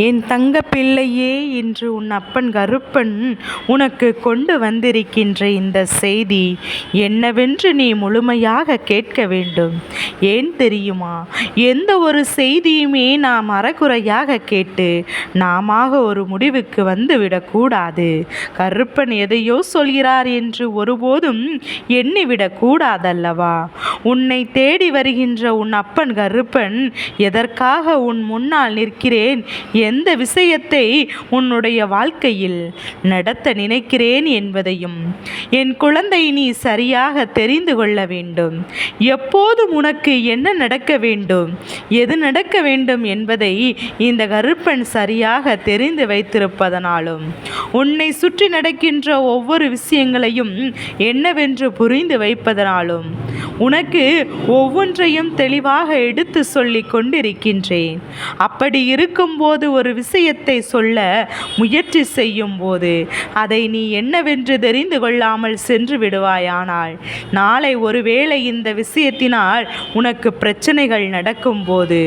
என் தங்க பிள்ளையே, இன்று உன் அப்பன் கருப்பன் உனக்கு கொண்டு வந்திருக்கின்ற இந்த செய்தி என்னவென்று நீ முழுமையாக கேட்க வேண்டும். ஏன் தெரியுமா? எந்த ஒரு செய்தியுமே நாம் அறகுறையாக கேட்டு நாம ஒரு முடிவுக்கு வந்துவிடக்கூடாது. கருப்பன் எதையோ சொல்கிறார் என்று ஒருபோதும் எண்ணிவிடக்கூடாதல்லவா? உன்னை தேடி வருகின்ற உன் அப்பன் கருப்பன் எதற்காக உன் முன்னால் நிற்கிறேன், எந்த விஷயத்தை உன்னுடைய வாழ்க்கையில் நடத்த நினைக்கிறேன் என்பதையும் என் குழந்தை நீ சரியாக தெரிந்து கொள்ள வேண்டும். எப்போதும் உனக்கு என்ன நடக்க வேண்டும், எது நடக்க வேண்டும் என்பதை இந்த கருப்பன் சரியாக தெரிந்து வைத்திருப்பதனாலும் உன்னை சுற்றி நடக்கின்ற ஒவ்வொரு விஷயங்களையும் என்னவென்று புரிந்து வைப்பதனாலும் உனக்கு ஒவ்வொன்றையும் தெளிவாக எடுத்து சொல்லி கொண்டிருக்கின்றேன். அப்படி இருக்கும்போது ஒரு விஷயத்தை சொல்ல முயற்சி செய்யும் போது அதை நீ என்னவென்று தெரிந்து கொள்ளாமல் சென்று விடுவாயானால் நாளை ஒருவேளை இந்த விஷயத்தினால் உனக்கு பிரச்சனைகள் நடக்கும் போது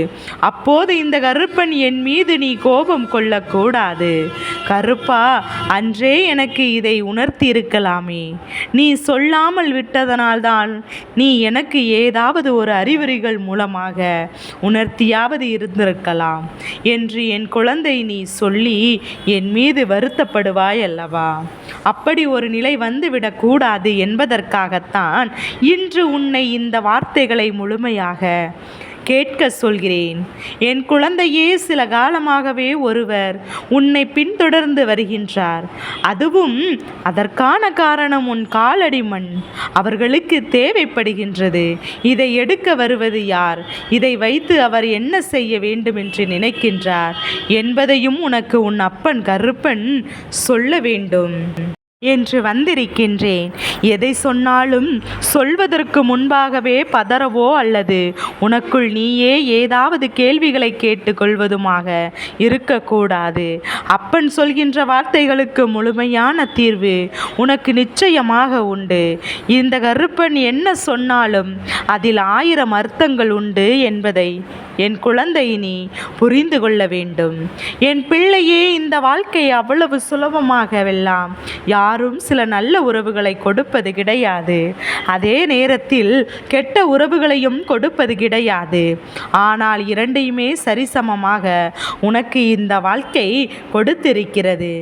அப்போது இந்த கருப்பன் என் மீது நீ கோபம் கொள்ளக்கூடாது. கருப்பா, அன்றே எனக்கு இதை உணர்த்தி இருக்கலாமே, நீ சொல்லாமல் விட்டதனால்தான் நீ எனக்கு ஏதாவது ஒரு அறிகுறிகள் மூலமாக உணர்த்தியாவது இருந்திருக்கலாம் என்று என் குழந்தை நீ சொல்லி என் மீது வருத்தப்படுவாய் அல்லவா? அப்படி ஒரு நிலை வந்துவிடக்கூடாது என்பதற்காகத்தான் இன்று உன்னை இந்த வார்த்தைகளை முழுமையாக கேட்க சொல்கிறேன். என் குழந்தையே, சில காலமாகவே ஒருவர் உன்னை பின்தொடர்ந்து வருகின்றார். அதுவும் அதற்கான காரணம் உன் காலடி மண் அவர்களுக்கு தேவைப்படுகின்றது. இதை எடுக்க வருவது யார், இதை வைத்து அவர் என்ன செய்ய வேண்டும் என்று நினைக்கின்றார் என்பதையும் உனக்கு உன் அப்பன் கருப்பன் சொல்ல வேண்டும் என்று வந்திருக்கின்றேன். எதை சொன்னாலும் சொல்வதற்கு முன்பாகவே பதறவோ அல்லது உனக்குள் நீயே ஏதாவது கேள்விகளை கேட்டுக்கொள்வதுமாக இருக்கக்கூடாது. அப்பன் சொல்கின்ற வார்த்தைகளுக்கு முழுமையான தீர்வு உனக்கு நிச்சயமாக உண்டு. இந்த கருப்பன் என்ன சொன்னாலும் அதில் 1000 அர்த்தங்கள் உண்டு என்பதை என் குழந்தை நீ புரிந்து கொள்ள வேண்டும். என் பிள்ளையே, இந்த வாழ்க்கை அவ்வளவு சுலபமாகவெல்லாம் யாரும் சில நல்ல உறவுகளை கொடுப்பது கிடையாது. அதே நேரத்தில் கெட்ட உறவுகளையும் கொடுப்பது கிடையாது. ஆனால் இரண்டையுமே சரிசமமாக உனக்கு இந்த வாழ்க்கை கொடுத்திருக்கிறது.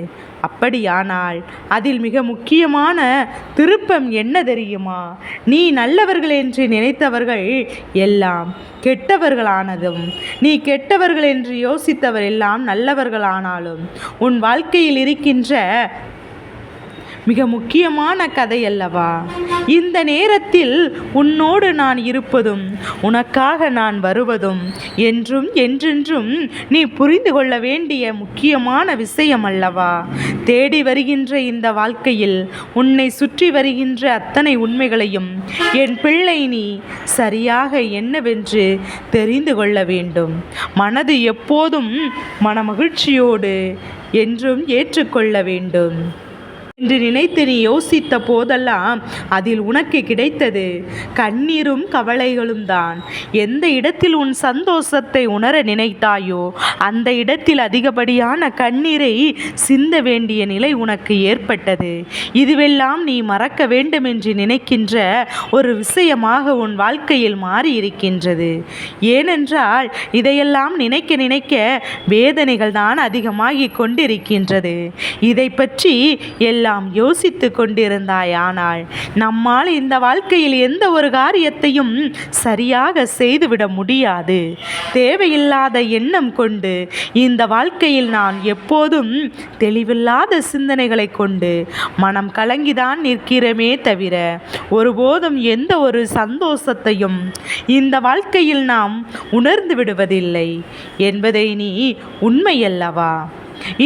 அப்படியானால் அதில் மிக முக்கியமான திருப்பம் என்ன தெரியுமா? நீ நல்லவர்கள் என்று நினைத்தவர்கள் எல்லாம் கெட்டவர்களானதும், நீ கெட்டவர்கள் என்று யோசித்தவர் எல்லாம் நல்லவர்களானாலும் உன் வாழ்க்கையில் இருக்கின்ற மிக முக்கியமான கதை அல்லவா? இந்த நேரத்தில் உன்னோடு நான் இருப்பதும் உனக்காக நான் வருவதும் என்றும் என்றென்றும் நீ புரிந்து கொள்ள வேண்டிய முக்கியமான விஷயம் அல்லவா? தேடி வருகின்ற இந்த வாழ்க்கையில் உன்னை சுற்றி வருகின்ற அத்தனை உண்மைகளையும் என் பிள்ளை நீ சரியாக என்னவென்று தெரிந்து கொள்ள வேண்டும். மனது எப்போதும் மனமகிழ்ச்சியோடு என்றும் ஏற்றுக்கொள்ள வேண்டும் என்று நினைத்து நீ யோசித்த போதெல்லாம் அதில் உனக்கு கிடைத்தது கண்ணீரும் கவலைகளும் தான். எந்த இடத்தில் உன் சந்தோஷத்தை உணர நினைத்தாயோ அந்த இடத்தில் அதிகப்படியான கண்ணீரை சிந்த வேண்டிய நிலை உனக்கு ஏற்பட்டது. இதுவெல்லாம் நீ மறக்க வேண்டும் என்று நினைக்கின்ற ஒரு விஷயமாக உன் வாழ்க்கையில் மாறி இருக்கின்றது. ஏனென்றால் இதையெல்லாம் நினைக்க நினைக்க வேதனைகள் தான் அதிகமாகி கொண்டிருக்கின்றது. இதை பற்றி எல்லாம் யோசித்து கொண்டிருந்தாய். ஆனால் நம்மால் இந்த வாழ்க்கையில் எந்த ஒரு காரியத்தையும் சரியாக செய்துவிட முடியாது. தேவையில்லாத எண்ணம் கொண்டு இந்த வாழ்க்கையில் நான் எப்போதும் தெளிவில்லாத சிந்தனைகளை கொண்டு மனம் கலங்கிதான் நிற்கிறமே தவிர ஒருபோதும் எந்த ஒரு சந்தோஷத்தையும் இந்த வாழ்க்கையில் நாம் உணர்ந்து விடுவதில்லை என்பதை நீ உண்மையல்லவா?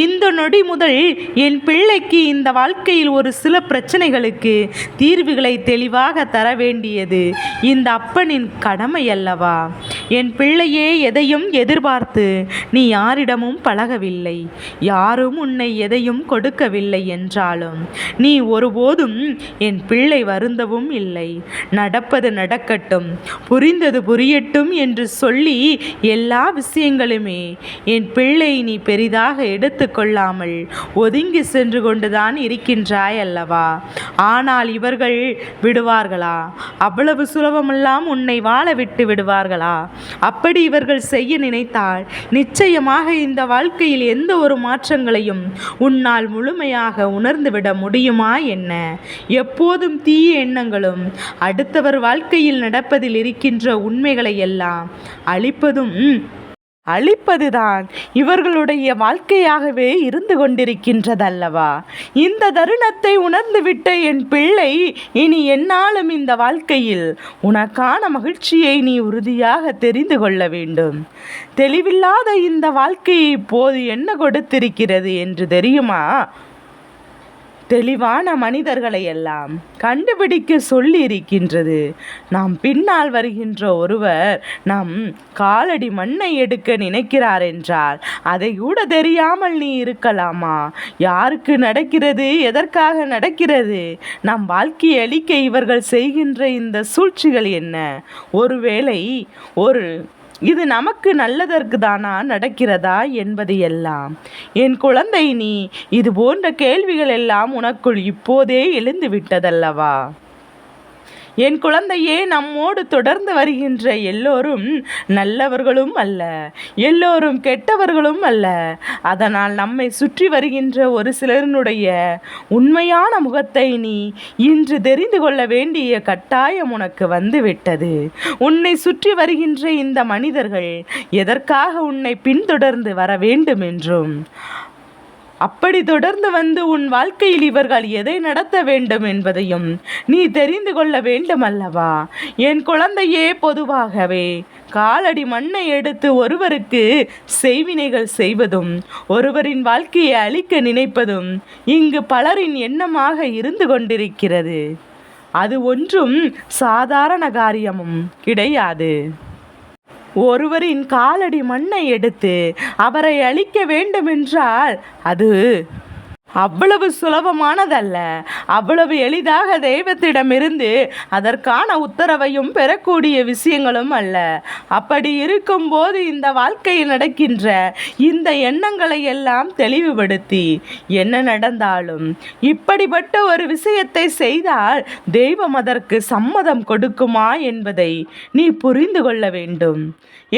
இந்த நொடி முதல் என் பிள்ளைக்கு இந்த வாழ்க்கையில் ஒரு சில பிரச்சனைகளுக்கு தீர்வுகளை தெளிவாக தர வேண்டியது இந்த அப்பனின் கடமை அல்லவா? என் பிள்ளையே, எதையும் எதிர்பார்த்து நீ யாரிடமும் பழகவில்லை. யாரும் உன்னை எதையும் கொடுக்கவில்லை என்றாலும் நீ ஒருபோதும் என் பிள்ளை வருந்தவும் இல்லை. நடப்பது நடக்கட்டும், புரிந்தது புரியட்டும் என்று சொல்லி எல்லா விஷயங்களுமே என் பிள்ளை நீ பெரிதாக எடுத்துக்கொள்ளாமல் ஒதுங்கி சென்று கொண்டுதான் இருக்கின்றாய் அல்லவா? ஆனால் இவர்கள் விடுவார்களா? அவ்வளவு சுலபமெல்லாம் உன்னை வாழ விட்டு விடுவார்களா? அப்படி இவர்கள் செய்ய நினைத்தால் நிச்சயமாக இந்த வாழ்க்கையில் எந்த ஒரு மாற்றங்களையும் உன்னால் முழுமையாக உணர்ந்துவிட முடியுமா என்ன? எப்போதும் தீய எண்ணங்களும் அடுத்தவர் வாழ்க்கையில் நடப்பதில் இருக்கின்ற உண்மைகளை எல்லாம் அழிப்பதுதான் இவர்களுடைய வாழ்க்கையாகவே இருந்து கொண்டிருக்கின்றதல்லவா? இந்த தருணத்தை உணர்ந்துவிட்ட என் பிள்ளை, இனி என்னாலும் இந்த வாழ்க்கையில் உனக்கான மகிழ்ச்சியை நீ உறுதியாக தெரிந்து கொள்ள வேண்டும். தெளிவில்லாத இந்த வாழ்க்கையை இப்போது என்ன கொடுத்திருக்கிறது என்று தெரியுமா? தெளிவான மனிதர்களை எல்லாம் கண்டுபிடிக்க சொல்லி இருக்கின்றது. நாம் பின்னால் வருகின்ற ஒருவர் நம் காலடி மண்ணை எடுக்க நினைக்கிறார் என்றால் அதை கூட தெரியாமல் நீ இருக்கலாமா? யாருக்கு நடக்கிறது, எதற்காக நடக்கிறது? நம் வாழ்க்கையை அளிக்க இவர்கள் செய்கின்ற இந்த சூழ்ச்சிகள் என்ன? ஒருவேளை இது நமக்கு நல்லதற்கு தானா நடக்கிறதா என்பது எல்லாம். என் குழந்தை, நீ இது போன்ற கேள்விகள் எல்லாம் உனக்குள் இப்போதே எழுந்து விட்டதல்லவா? என் குழந்தையே, நம்மோடு தொடர்ந்து வருகின்ற எல்லோரும் நல்லவர்களும் அல்ல, எல்லோரும் கெட்டவர்களும் அல்ல. அதனால் நம்மை சுற்றி வருகின்ற ஒரு சிலரினுடைய உண்மையான முகத்தை நீ இன்று தெரிந்து கொள்ள வேண்டிய கட்டாயம் உனக்கு வந்துவிட்டது. உன்னை சுற்றி வருகின்ற இந்த மனிதர்கள் எதற்காக உன்னை பின்தொடர்ந்து வர வேண்டும் என்றும், அப்படி தொடர்ந்து வந்து உன் வாழ்க்கையில் இவர்கள் எதை நடத்த வேண்டும் என்பதையும் நீ தெரிந்து கொள்ள வேண்டும் அல்லவா? என் குழந்தையே, பொதுவாகவே காலடி மண்ணை எடுத்து ஒருவருக்கு செய்வினைகள் செய்வதும் ஒருவரின் வாழ்க்கையை அழிக்க நினைப்பதும் இங்கு பலரின் எண்ணமாக இருந்து கொண்டிருக்கிறது. அது ஒன்றும் சாதாரண காரியமும் கிடையாது. ஒருவரின் காலடி மண்ணை எடுத்து அவரை அழிக்க வேண்டுமென்றால் அது அவ்வளவு சுலபமானதல்ல. அவ்வளவு எளிதாக தெய்வத்திடமிருந்து அதற்கான உத்தரவையும் பெறக்கூடிய விஷயங்களும் அல்ல. அப்படி இருக்கும்போது இந்த வாழ்க்கையில் நடக்கின்ற இந்த எண்ணங்களை எல்லாம் தெளிவுபடுத்தி, என்ன நடந்தாலும் இப்படிப்பட்ட ஒரு விஷயத்தை செய்தால் தெய்வம் அதற்கு சம்மதம் கொடுக்குமா என்பதை நீ புரிந்து கொள்ள வேண்டும்.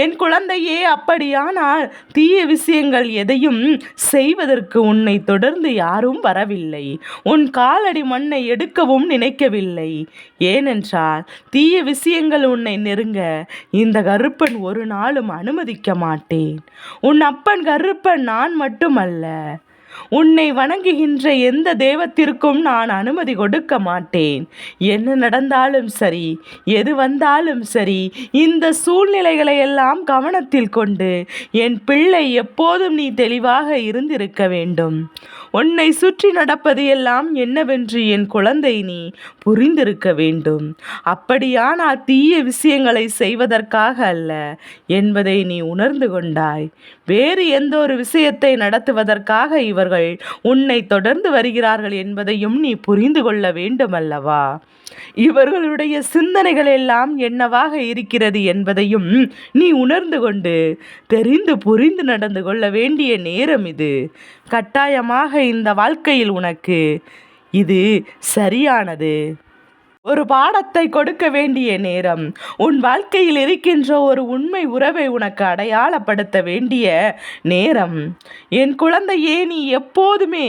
என் குழந்தையே, அப்படியானால் தீய விஷயங்கள் எதையும் செய்வதற்கு உன்னை தொடர்ந்து யாரும் வரவில்லை. உன் காலடி மண்ணை எடுக்கவும் நினைக்கவில்லை. ஏனென்றால் தீய விஷயங்கள் உன்னை நெருங்க இந்த கருப்பன் ஒரு நாளும் அனுமதிக்க மாட்டேன். உன் அப்பன் கருப்பன் நான் மட்டுமல்ல, உன்னை வணங்குகின்ற எந்த தெய்வத்திற்கும் நான் அனுமதி கொடுக்க மாட்டேன். என்ன நடந்தாலும் சரி, எது வந்தாலும் சரி, இந்த சூழ்நிலைகளை எல்லாம் கவனத்தில் கொண்டு என் பிள்ளை எப்போதும் நீ தெளிவாக இருந்திருக்க வேண்டும். உன்னை சுற்றி நடப்பது எல்லாம் என்னவென்று என் குழந்தை நீ புரிந்திருக்க வேண்டும். அப்படியானால் தீய விஷயங்களை செய்வதற்காக அல்ல என்பதை நீ உணர்ந்து கொண்டாய். வேறு எந்த ஒரு விஷயத்தை நடத்துவதற்காக இவர்கள் உன்னை தொடர்ந்து வருகிறார்கள் என்பதையும் நீ புரிந்து கொள்ள வேண்டும் அல்லவா? இவர்களுடைய சிந்தனைகள் எல்லாம் என்னவாக இருக்கிறது என்பதையும் நீ உணர்ந்து கொண்டு தெரிந்து புரிந்து நடந்து கொள்ள வேண்டிய நேரம் இது. கட்டாயமாக இந்த வாழ்க்கையில் உனக்கு இது சரியானது. ஒரு பாடத்தை கொடுக்க வேண்டிய நேரம். உன் வாழ்க்கையில் இருக்கின்ற ஒரு உண்மை உறவை உனக்கு அடையாளப்படுத்த வேண்டிய நேரம். என் குழந்தையே, நீ எப்போதுமே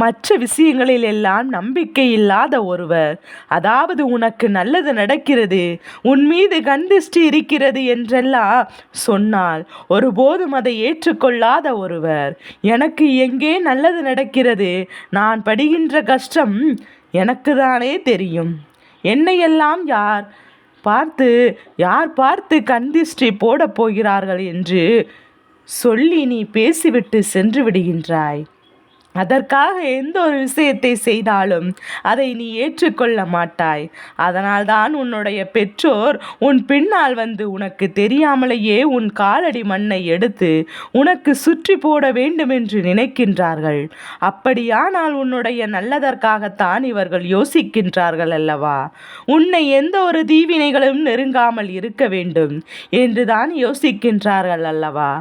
மற்ற விஷயங்களில் எல்லாம் நம்பிக்கை இல்லாத ஒருவர். அதாவது உனக்கு நல்லது நடக்கிறது, உன் மீது கண்திஷ்டி இருக்கிறது என்றெல்லாம் சொன்னால் ஒருபோதும் அதை ஏற்றுக்கொள்ளாத ஒருவர். எனக்கு எங்கே நல்லது நடக்கிறது, நான் படுகின்ற கஷ்டம் எனக்கு தானே தெரியும். என்னையெல்லாம் யார் பார்த்து கண்திஷ்டி போடப் போகிறார்கள் என்று சொல்லி நீ பேசிவிட்டு சென்று விடுகின்றாய். அதற்காக எந்த ஒரு விஷயத்தை செய்தாலும் அதை நீ ஏற்றுக்கொள்ள மாட்டாய். அதனால்தான் உன்னுடைய பெற்றோர் உன் பின்னால் வந்து உனக்கு தெரியாமலேயே உன் காலடி மண்ணை எடுத்து உனக்கு சுற்றி போட வேண்டும் என்று நினைக்கின்றார்கள். அப்படியானால் உன்னுடைய நல்லதற்காகத்தான் இவர்கள் யோசிக்கின்றார்கள் அல்லவா? உன்னை எந்த ஒரு தீவினைகளும் நெருங்காமல் இருக்க வேண்டும் என்றுதான் யோசிக்கின்றார்கள் அல்லவா?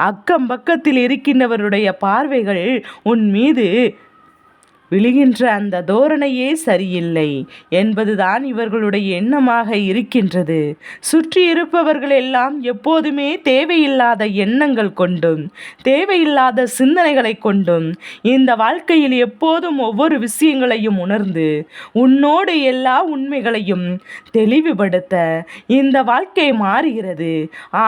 அக்கம் பக்கத்தில் இருக்கின்றவருடைய பார்வைகள் உன் மீது விழுகின்ற அந்த தோரணையே சரியில்லை என்பதுதான் இவர்களுடைய எண்ணமாக இருக்கின்றது. சுற்றி இருப்பவர்கள் எல்லாம் எப்போதுமே தேவையில்லாத எண்ணங்கள் கொண்டும் தேவையில்லாத சிந்தனைகளை கொண்டும் இந்த வாழ்க்கையில் எப்போதும் ஒவ்வொரு விஷயங்களையும் உணர்ந்து உன்னோடு எல்லா உண்மைகளையும் தெளிவுபடுத்த இந்த வாழ்க்கை மாறுகிறது.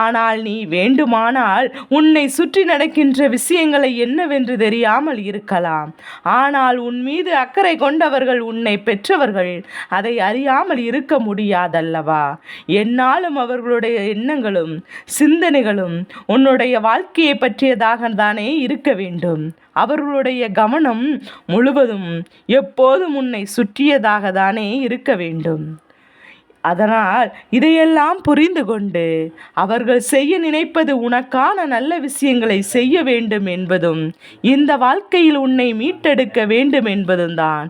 ஆனால் நீ வேண்டுமானால் உன்னை சுற்றி நடக்கின்ற விஷயங்களை என்னவென்று தெரியாமல் இருக்கலாம். ஆனால் உன் மீது அக்கறை கொண்டவர்கள், உன்னை பெற்றவர்கள் அதை அறியாமல் இருக்க முடியாதல்லவா? என்னாலும் அவர்களுடைய எண்ணங்களும் சிந்தனைகளும் உன்னுடைய வாழ்க்கையை பற்றியதாக தானே இருக்க வேண்டும். அவர்களுடைய கவனம் முழுவதும் எப்போதும் உன்னை சுற்றியதாக தானே இருக்க வேண்டும். அதனால் இதையெல்லாம் புரிந்து கொண்டு அவர்கள் செய்ய நினைப்பது உனக்கான நல்ல விஷயங்களை செய்ய வேண்டும் என்பதும் இந்த வாழ்க்கையில் உன்னை மீட்டெடுக்க வேண்டும் என்பதும் தான்.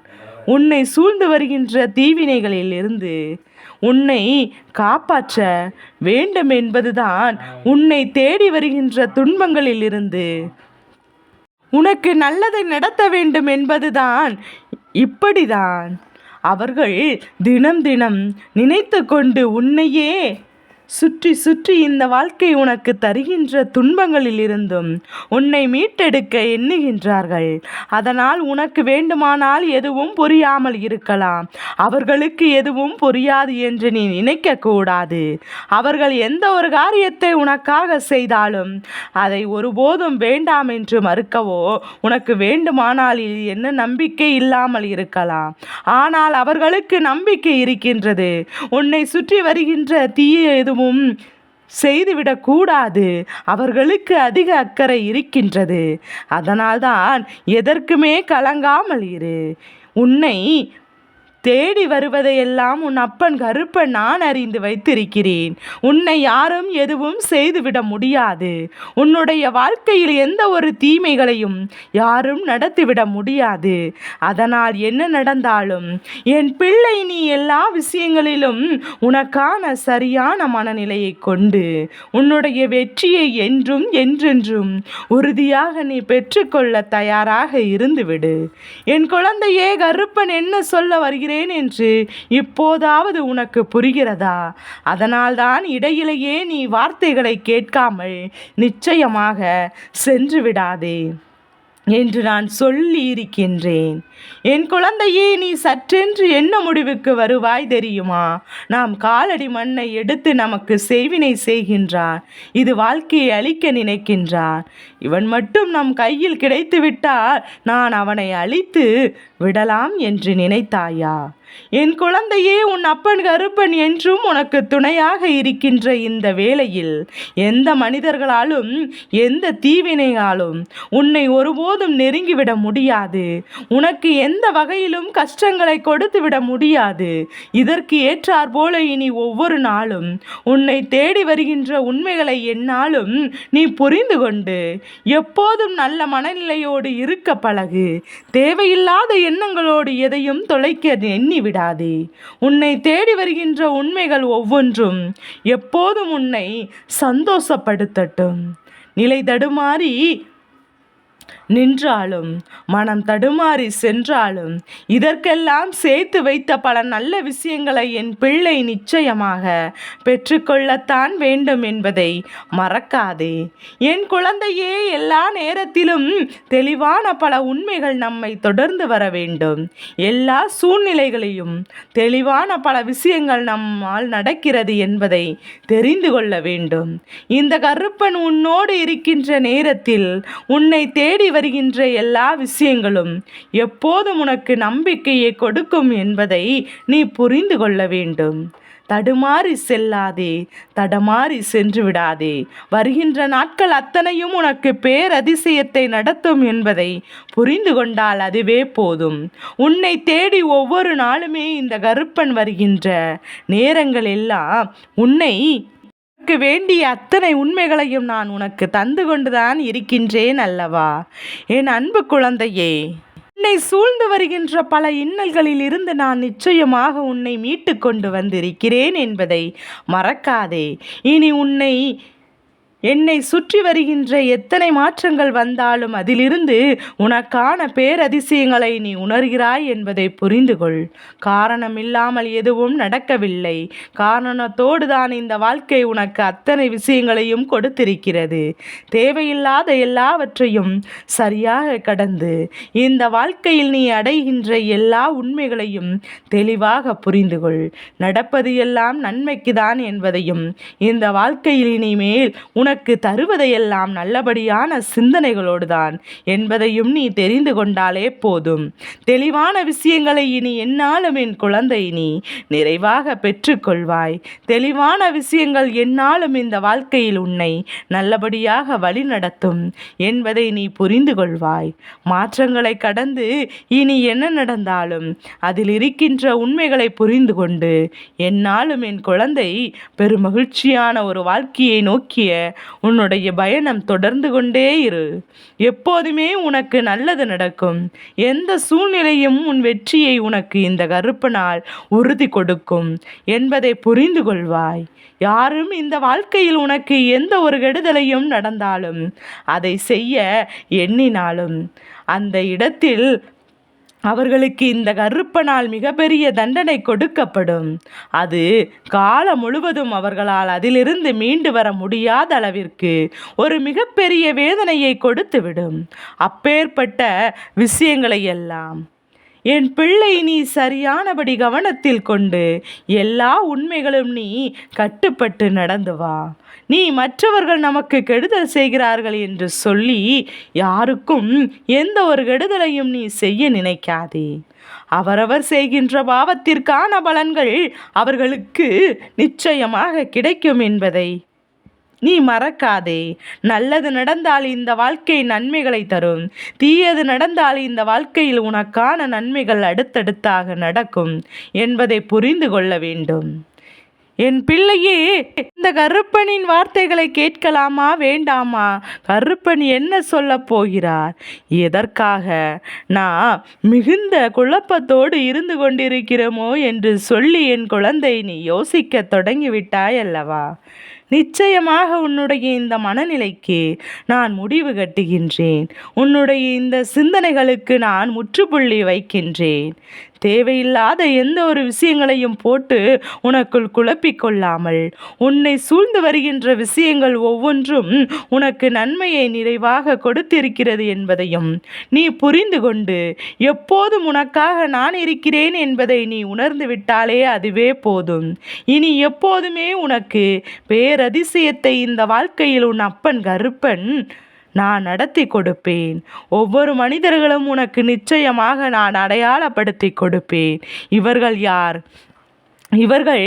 உன்னை சூழ்ந்து வருகின்ற தீவினைகளில் இருந்து உன்னை காப்பாற்ற வேண்டும் என்பதுதான். உன்னை தேடி வருகின்ற துன்பங்களில் இருந்து உனக்கு நல்லதை நடத்த வேண்டும் என்பதுதான். இப்படிதான் அவர்கள் தினம் தினம் நினைத்து கொண்டு உன்னையே சுற்றி சுற்றி இந்த வாழ்க்கை உனக்கு தருகின்ற துன்பங்களில் இருந்தும் உன்னை மீட்டெடுக்க எண்ணுகின்றார்கள். அதனால் உனக்கு வேண்டுமானால் எதுவும் புரியாமல் இருக்கலாம். அவர்களுக்கு எதுவும் புரியாது என்று நீ நினைக்கக்கூடாது. அவர்கள் எந்த ஒரு காரியத்தை உனக்காக செய்தாலும் அதை ஒருபோதும் வேண்டாம் என்று மறுக்கவோ உனக்கு வேண்டுமானால் என்ன நம்பிக்கை இல்லாமல் இருக்கலாம். ஆனால் அவர்களுக்கு நம்பிக்கை இருக்கின்றது. உன்னை சுற்றி வருகின்ற தீய எதுவும் செய்துவிடக்கூடாது. அவர்களுக்கு அதிக அக்கறை இருக்கின்றது. அதனால்தான் எதற்குமே கலங்காமல் இரு. உன்னை தேடி வருவதையெல்லாம் உன் அப்பன் கருப்பன் நான் அறிந்து வைத்திருக்கிறேன். உன்னை யாரும் எதுவும் செய்துவிட முடியாது. உன்னுடைய வாழ்க்கையில் எந்த ஒரு தீமைகளையும் யாரும் நடத்திவிட முடியாது. அதனால் என்ன நடந்தாலும் என் பிள்ளை, நீ எல்லா விஷயங்களிலும் உனக்கான சரியான மனநிலையை கொண்டு உன்னுடைய வெற்றியை என்றும் என்றென்றும் உறுதியாக நீ பெற்றுக்கொள்ள தயாராக இருந்துவிடு. என் குழந்தையே, கருப்பன் என்ன சொல்ல வருகிறேன் என்று இப்போதாவது உனக்கு புரிகிறதா? அதனால்தான் இடையிலேயே நீ வார்த்தைகளை கேட்காமல் நிச்சயமாக சென்று விடாதே என்று நான் சொல்லி இருக்கின்றேன். என் குழந்தையே, நீ சற்றென்று என்ன முடிவுக்கு வருவாய் தெரியுமா? நாம் காலடி மண்ணை எடுத்து நமக்கு செய்வினை செய்கின்றான். இது வாழ்க்கையை அழிக்க நினைக்கின்றான். இவன் மட்டும் நம் கையில் கிடைத்து விட்டால் நான் அவனை அழித்து விடலாம் என்று நினைத்தாயா? என் குழந்தையே, உன் அப்பன் கருப்பன் என்றும் உனக்கு துணையாக இருக்கின்ற இந்த வேளையில் எந்த மனிதர்களாலும் எந்த தீவினையாலும் உன்னை ஒருபோதும் நெருங்கிவிட முடியாது. உனக்கு எந்த வகையிலும் கஷ்டங்களை கொடுத்து விட முடியாது. இதற்கு ஏற்றார் போல இனி ஒவ்வொரு நாளும் உன்னை தேடி வருகின்ற உண்மைகளை என்னாலும் நீ புரிந்து கொண்டு எப்போதும் நல்ல மனநிலையோடு இருக்க பழகு. தேவையில்லாத எண்ணங்களோடு எதையும் தொலைக்க எண்ணி விடாதே. உன்னை தேடி வருகின்ற உண்மைகள் ஒவ்வொன்றும் எப்போதும் உன்னை சந்தோஷப்படுத்தட்டும். நிலை தடுமாறி நின்றாலும் மனம் தடுமாறி சென்றாலும் இதற்கெல்லாம் சேர்த்து வைத்த பல நல்ல விஷயங்களை என் பிள்ளை நிச்சயமாக பெற்றுக்கொள்ளத்தான் வேண்டும் என்பதை மறக்காதே. என் குழந்தையே, எல்லா நேரத்திலும் தெளிவான பல உண்மைகள் நம்மை தொடர்ந்து வர வேண்டும். எல்லா சூழ்நிலைகளையும் தெளிவான பல விஷயங்கள் நம்மால் நடக்கிறது என்பதை தெரிந்து கொள்ள வேண்டும். இந்த கருப்பன் உன்னோடு இருக்கின்ற நேரத்தில் உன்னை தேடி வருகின்ற எல்லா விஷயங்களும் எப்போதும் உனக்கு நம்பிக்கையை கொடுக்கும் என்பதை நீ புரிந்து கொள்ள வேண்டும். தடுமாறி செல்லாதே, தடமாறி சென்று விடாதே. வருகின்ற நாட்கள் அத்தனையும் உனக்கு பேரதிசயத்தை நடத்தும் என்பதை புரிந்து கொண்டால் அதுவே போதும். உன்னை தேடி ஒவ்வொரு நாளுமே இந்த கருப்பன் வருகின்ற நேரங்கள் எல்லாம் உன்னை வேண்டிய அத்தனை உண்மைகளையும் நான் உனக்கு தந்து கொண்டுதான் இருக்கின்றேன் அல்லவா என் அன்பு குழந்தையே. உன்னை சூழ்ந்து வருகின்ற பல இன்னல்களில் இருந்து நான் நிச்சயமாக உன்னை மீட்டு கொண்டு வந்திருக்கிறேன் என்பதை மறக்காதே. இனி என்னை சுற்றி வருகின்ற எத்தனை மாற்றங்கள் வந்தாலும் அதிலிருந்து உனக்கான பேரதிசயங்களை நீ உணர்கிறாய் என்பதை புரிந்து கொள். காரணமில்லாமல் எதுவும் நடக்கவில்லை. காரணத்தோடு தான் இந்த வாழ்க்கை உனக்கு அத்தனை விஷயங்களையும் கொடுத்திருக்கிறது. தேவையில்லாத எல்லாவற்றையும் சரியாக கடந்து இந்த வாழ்க்கையில் நீ அடைகின்ற எல்லா உண்மைகளையும் தெளிவாக புரிந்து கொள். நடப்பது எல்லாம் நன்மைக்கு தான் என்பதையும் இந்த வாழ்க்கையில் இனிமேல் உனக்கு தருவதையெல்லாம் நல்லபடியான சிந்தனைகளோடு தான் என்பதையும் நீ தெரிந்து கொண்டாலே போதும். தெளிவான விஷயங்களை இனி என்னாலும் என் குழந்தை நீ நிறைவாக பெற்றுக்கொள்வாய். தெளிவான விஷயங்கள் என்னாலும் இந்த வாழ்க்கையில் உன்னை நல்லபடியாக வழிநடத்தும் என்பதை நீ புரிந்து கொள்வாய். மாற்றங்களை கடந்து இனி என்ன நடந்தாலும் அதில் இருக்கின்ற உண்மைகளை புரிந்து கொண்டு என்னாலும் என் குழந்தை பெருமகிழ்ச்சியான ஒரு வாழ்க்கையை நோக்கிய உன்னுடைய பயணம் தொடர்ந்து கொண்டே இரு. எப்போதுமே உனக்கு நல்லது நடக்கும். எந்த சூழ்நிலையும் உன் வெற்றியை உனக்கு இந்த கருப்பனால் உறுதி கொடுக்கும் என்பதை புரிந்து கொள்வாய். யாரும் இந்த வாழ்க்கையில் உனக்கு எந்த ஒரு கெடுதலையும் நடந்தாலும் அதை செய்ய எண்ணினாலும் அந்த இடத்தில் அவர்களுக்கு இந்த கருப்பனால் மிகப்பெரிய தண்டனை கொடுக்கப்படும். அது காலம் முழுவதும் அவர்களால் அதிலிருந்து மீண்டு வர முடியாத அளவிற்கு ஒரு மிகப்பெரிய வேதனையை கொடுத்துவிடும். அப்பேற்பட்ட விஷயங்களை எல்லாம் என் பிள்ளை நீ சரியானபடி கவனத்தில் கொண்டு எல்லா உண்மைகளும் நீ கட்டுப்பட்டு நடந்து வா. நீ மற்றவர்கள் நமக்கு கெடுதல் செய்கிறார்கள் என்று சொல்லி யாருக்கும் எந்த ஒரு கெடுதலையும் நீ செய்ய நினைக்காதே. அவரவர் செய்கின்ற பாவத்திற்கான பலன்கள் அவர்களுக்கு நிச்சயமாக கிடைக்கும் என்பதை நீ மறக்காதே. நல்லது நடந்தால் இந்த வாழ்க்கை நன்மைகளை தரும். தீயது நடந்தால் இந்த வாழ்க்கையில் உனக்கான நன்மைகள் அடுத்தடுத்தாக நடக்கும் என்பதை புரிந்து கொள்ள வேண்டும். என் பிள்ளையே, இந்த கருப்பனின் வார்த்தைகளை கேட்கலாமா வேண்டாமா? கருப்பன் என்ன சொல்ல போகிறார்? எதற்காக நான் மிகுந்த குழப்பத்தோடு இருந்து கொண்டிருக்கிறோமோ என்று சொல்லி என் குழந்தை நீ யோசிக்க தொடங்கிவிட்டாய் அல்லவா? நிச்சயமாக உன்னுடைய இந்த மனநிலைக்கு நான் முடிவு கட்டுகின்றேன். உன்னுடைய இந்த சிந்தனைகளுக்கு நான் முற்றுப்புள்ளி வைக்கின்றேன். தேவையில்லாத எந்த ஒரு விஷயங்களையும் போட்டு உனக்குள் குழப்பிக்கொள்ளாமல் உன்னை சூழ்ந்து வருகின்ற விஷயங்கள் ஒவ்வொன்றும் உனக்கு நன்மையை நிறைவாக கொடுத்திருக்கிறது என்பதையும் நீ புரிந்து கொண்டு எப்போதும் உனக்காக நான் இருக்கிறேன் என்பதை நீ உணர்ந்து விட்டாலே அதுவே போதும். இனி எப்போதுமே உனக்கு பேரதிசயத்தை இந்த வாழ்க்கையில் உன் அப்பன் கருப்பன் நான் நடத்தி கொடுப்பேன். ஒவ்வொரு மனிதர்களும் உனக்கு நிச்சயமாக நான் அடையாளப்படுத்தி கொடுப்பேன். இவர்கள் யார்? இவர்கள்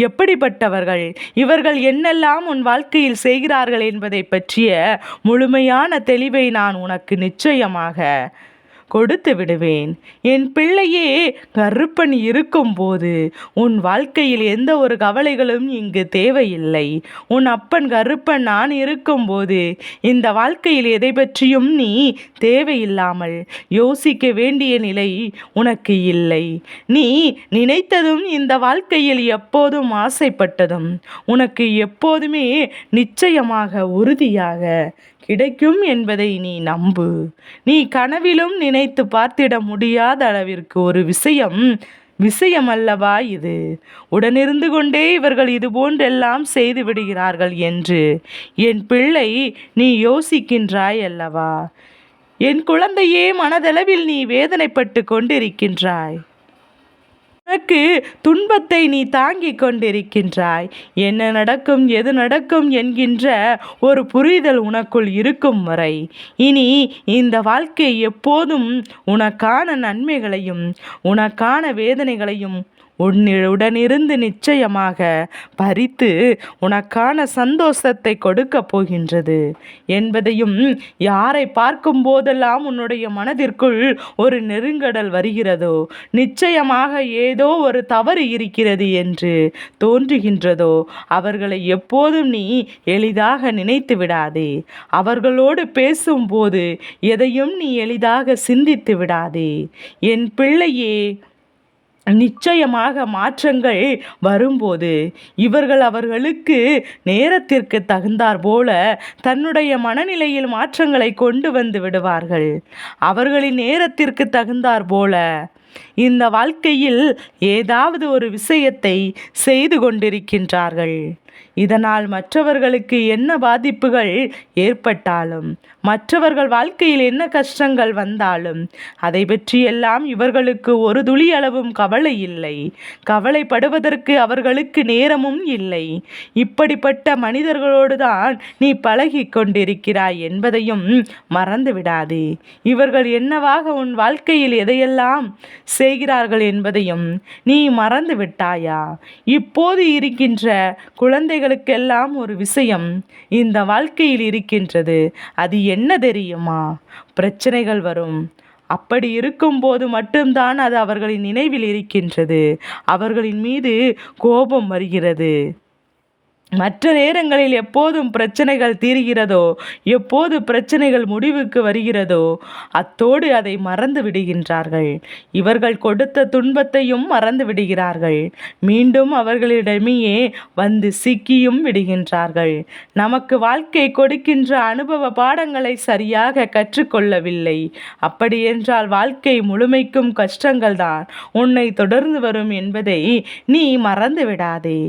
எப்படிப்பட்டவர்கள்? இவர்கள் என்னெல்லாம் உன் வாழ்க்கையில் செய்கிறார்கள் என்பதை பற்றிய முழுமையான தெளிவை நான் உனக்கு நிச்சயமாக கொடுத்து விடுவேன். என் பிள்ளையே, கருப்பன் இருக்கும்போது உன் வாழ்க்கையில் எந்த ஒரு கவலைகளும் இங்கு தேவையில்லை. உன் அப்பன் கருப்பன் நான் இருக்கும்போது இந்த வாழ்க்கையில் எதை பற்றியும் நீ தேவையில்லாமல் யோசிக்க வேண்டிய நிலை உனக்கு இல்லை. நீ நினைத்ததும் இந்த வாழ்க்கையில் எப்போதும் ஆசைப்பட்டதும் உனக்கு எப்போதுமே நிச்சயமாக உறுதியாக கிடைக்கும் என்பதை நீ நம்பு. நீ கனவிலும் நினைத்து பார்த்திட முடியாத அளவிற்கு ஒரு விஷயம் அல்லவா இது? உடனிருந்து கொண்டே இவர்கள் இது போன்றெல்லாம் செய்து விடுகிறார்கள் என்று என் பிள்ளை நீ யோசிக்கின்றாய் அல்லவா? என் குழந்தையே, மனதளவில் நீ வேதனைப்பட்டு கொண்டிருக்கின்றாய். உனக்கு துன்பத்தை நீ தாங்கிக் கொண்டிருக்கின்றாய். என்ன நடக்கும் எது நடக்கும் என்கின்ற ஒரு புரிதல் உனக்குள் இருக்கும் வரை இனி இந்த வாழ்க்கை எப்போதும் உனக்கான நன்மைகளையும் உனக்கான வேதனைகளையும் உன்னுடனிருந்து நிச்சயமாக பறித்து உனக்கான சந்தோஷத்தை கொடுக்கப் போகின்றது என்பதையும், யாரை பார்க்கும் போதெல்லாம் உன்னுடைய மனதிற்குள் ஒரு நெருங்கடல் வருகிறதோ, நிச்சயமாக ஏதோ ஒரு தவறு இருக்கிறது என்று தோன்றுகின்றதோ, அவர்களை எப்போதும் நீ எளிதாக நினைத்து விடாதே. அவர்களோடு பேசும்போது எதையும் நீ எளிதாக சிந்தித்து விடாதே. என் பிள்ளையே, நிச்சயமாக மாற்றங்கள் வரும்போது இவர்கள் அவர்களுக்கு நேரத்திற்கு தகுந்தாற் போல தன்னுடைய மனநிலையில் மாற்றங்களை கொண்டு வந்து விடுவார்கள். அவர்களின் நேரத்திற்கு தகுந்தாற் போல இந்த வாழ்க்கையில் ஏதாவது ஒரு விஷயத்தை செய்து கொண்டிருக்கின்றார்கள். இதனால் மற்றவர்களுக்கு என்ன பாதிப்புகள் ஏற்பட்டாலும், மற்றவர்கள் வாழ்க்கையில் என்ன கஷ்டங்கள் வந்தாலும் அதை பற்றியெல்லாம் இவர்களுக்கு ஒரு துளி அளவும் கவலை இல்லை. கவலைப்படுவதற்கு அவர்களுக்கு நேரமும் இல்லை. இப்படிப்பட்ட மனிதர்களோடு தான் நீ பழகி கொண்டிருக்கிறாய் என்பதையும் மறந்து விடாதே. இவர்கள் என்னவாக உன் வாழ்க்கையில் எதையெல்லாம் செய்கிறார்கள் என்பதையும் நீ மறந்து விட்டாயா? இப்போது இருக்கின்ற குழந்தைகளுக்கெல்லாம் ஒரு விஷயம் இந்த வாழ்க்கையில் இருக்கின்றது. அது என்ன தெரியுமா? பிரச்சனைகள் வரும். அப்படி இருக்கும்போது மட்டும்தான் அது அவர்களின் நினைவில் இருக்கின்றது. அவர்களின் மீது கோபம் வருகிறது. மற்ற நேரங்களில் எப்போதும் பிரச்சனைகள் தீர்கிறதோ, எப்போது பிரச்சனைகள் முடிவுக்கு வருகிறதோ, அத்தோடு அதை மறந்து விடுகின்றார்கள். இவர்கள் கொடுத்த துன்பத்தையும் மறந்து விடுகிறார்கள். மீண்டும் அவர்களிடமே வந்து சிக்கியும் விடுகின்றார்கள். நமக்கு வாழ்க்கை கொடுக்கின்ற அனுபவ பாடங்களை சரியாக கற்றுக்கொள்ளவில்லை. அப்படியென்றால் வாழ்க்கை முழுமைக்கும் கஷ்டங்கள் தான் உன்னை தொடர்ந்து வரும் என்பதை நீ மறந்து விடாதே.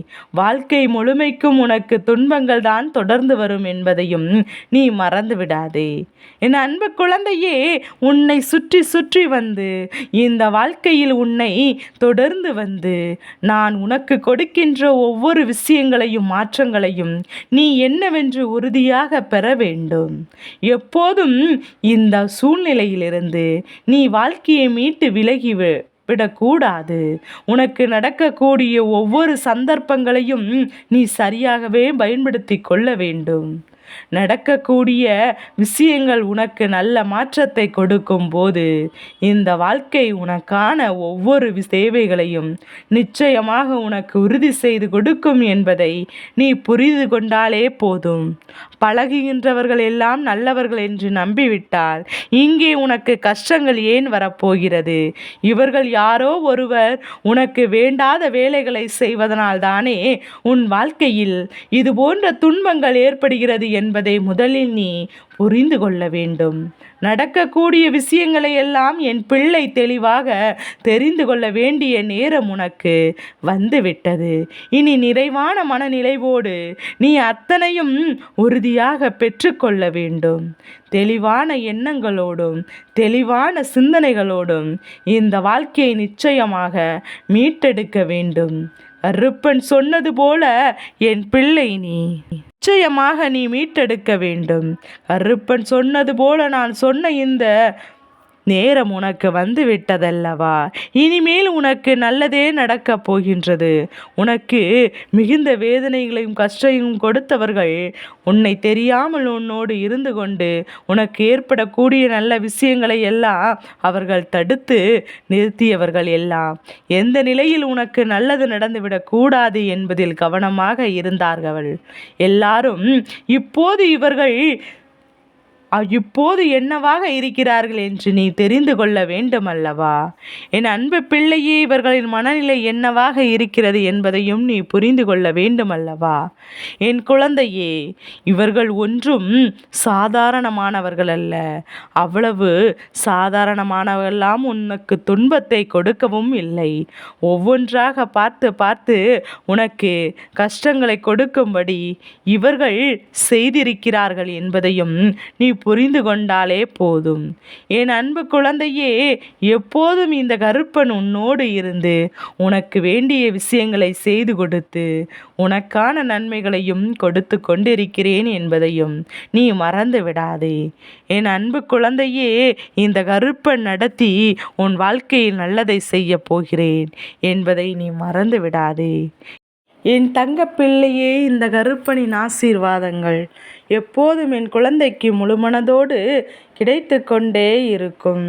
வாழ்க்கை முழுமைக்கும் உனக்கு துன்பங்கள் தான் தொடர்ந்து வரும் என்பதையும் நீ மறந்து விடாதே. என் அன்பு குழந்தையே, உன்னை சுற்றி சுற்றி வந்து இந்த வாழ்க்கையில் உன்னை தொடர்ந்து வந்து நான் உனக்கு கொடுக்கின்ற ஒவ்வொரு விஷயங்களையும் மாற்றங்களையும் நீ என்னவென்று உறுதியாக பெற வேண்டும். எப்போதும் இந்த சூழ்நிலையிலிருந்து நீ வாழ்க்கையை மீட்டு விலகி விடக்கூடாது. உனக்கு நடக்கக்கூடிய ஒவ்வொரு சந்தர்ப்பங்களையும் நீ சரியாகவே பயன்படுத்தி கொள்ள வேண்டும். நடக்கக்கூடிய விஷயங்கள் உனக்கு நல்ல மாற்றத்தை கொடுக்கும் போது இந்த வாழ்க்கை உனக்கான ஒவ்வொரு தேவைகளையும் நிச்சயமாக உனக்கு உறுதி செய்து கொடுக்கும் என்பதை நீ புரிந்து கொண்டாலே போதும். பழகுகின்றவர்கள் எல்லாம் நல்லவர்கள் என்று நம்பிவிட்டால் இங்கே உனக்கு கஷ்டங்கள் ஏன் வரப்போகிறது? இவர்கள் யாரோ ஒருவர் உனக்கு வேண்டாத வேலைகளை செய்வதனால் தானே உன் வாழ்க்கையில் இது போன்ற துன்பங்கள் ஏற்படுகிறது என்பதை முதலில் நீ புரிந்து கொள்ள வேண்டும். நடக்கக்கூடிய விஷயங்களை எல்லாம் என் பிள்ளை தெளிவாக தெரிந்து கொள்ள வேண்டிய நேரம் உனக்கு வந்துவிட்டது. இனி நிறைவான மனநிலைவோடு நீ அத்தனையும் உறுதியாக பெற்றுக்கொள்ள வேண்டும். தெளிவான எண்ணங்களோடும் தெளிவான சிந்தனைகளோடும் இந்த வாழ்க்கையை நிச்சயமாக மீட்டெடுக்க வேண்டும். கருப்பன் சொன்னது போல என் பிள்ளை நீ நிச்சயமாக நீ மீட்டெடுக்க வேண்டும். கருப்பன் சொன்னது போல நான் சொன்ன இந்த நேரம் உனக்கு வந்து விட்டதல்லவா? இனிமேல் உனக்கு நல்லதே நடக்கப் போகின்றது. உனக்கு மிகுந்த வேதனைகளையும் கஷ்டத்தையும் கொடுத்தவர்கள் உன்னை தெரியாமல் உன்னோடு இருந்து கொண்டு உனக்கு ஏற்படக்கூடிய நல்ல விஷயங்களை எல்லாம் அவர்கள் தடுத்து நிறுத்தியவர்கள் எல்லாம் எந்த நிலையில் உனக்கு நல்லது நடந்துவிடக்கூடாது என்பதில் கவனமாக இருந்தார்கள். எல்லாரும் இப்போது என்னவாக இருக்கிறார்கள் என்று நீ தெரிந்து கொள்ள வேண்டும் அல்லவா? என் அன்பு பிள்ளையே, இவர்களின் மனநிலை என்னவாக இருக்கிறது என்பதையும் நீ புரிந்து கொள்ள வேண்டும் அல்லவா? என் குழந்தையே, இவர்கள் ஒன்றும் சாதாரணமானவர்கள் அல்ல. அவ்வளவு சாதாரணமானவர்களெல்லாம் உனக்கு துன்பத்தை கொடுக்கவும் இல்லை. ஒவ்வொன்றாக பார்த்து பார்த்து உனக்கு கஷ்டங்களை கொடுக்கும்படி இவர்கள் செய்திருக்கிறார்கள் என்பதையும் நீ புரிந்து கொண்டாலே போதும். என் அன்பு குழந்தையே, எப்போதும் இந்த கருப்பன் உன்னோடு இருந்து உனக்கு வேண்டிய விஷயங்களை செய்து கொடுத்து உனக்கான நன்மைகளையும் கொடுத்து கொண்டிருக்கிறேன் என்பதையும் நீ மறந்து விடாதே. என் அன்பு குழந்தையே, இந்த கருப்பன் நடத்தி உன் வாழ்க்கையில் நல்லதை செய்ய போகிறேன் என்பதை நீ மறந்து விடாதே. என் தங்கப்பிள்ளையே, இந்த கருப்பனின் ஆசீர்வாதங்கள் எப்போதும் என் குழந்தைக்கு முழுமனதோடு கிடைத்து கொண்டே இருக்கும்.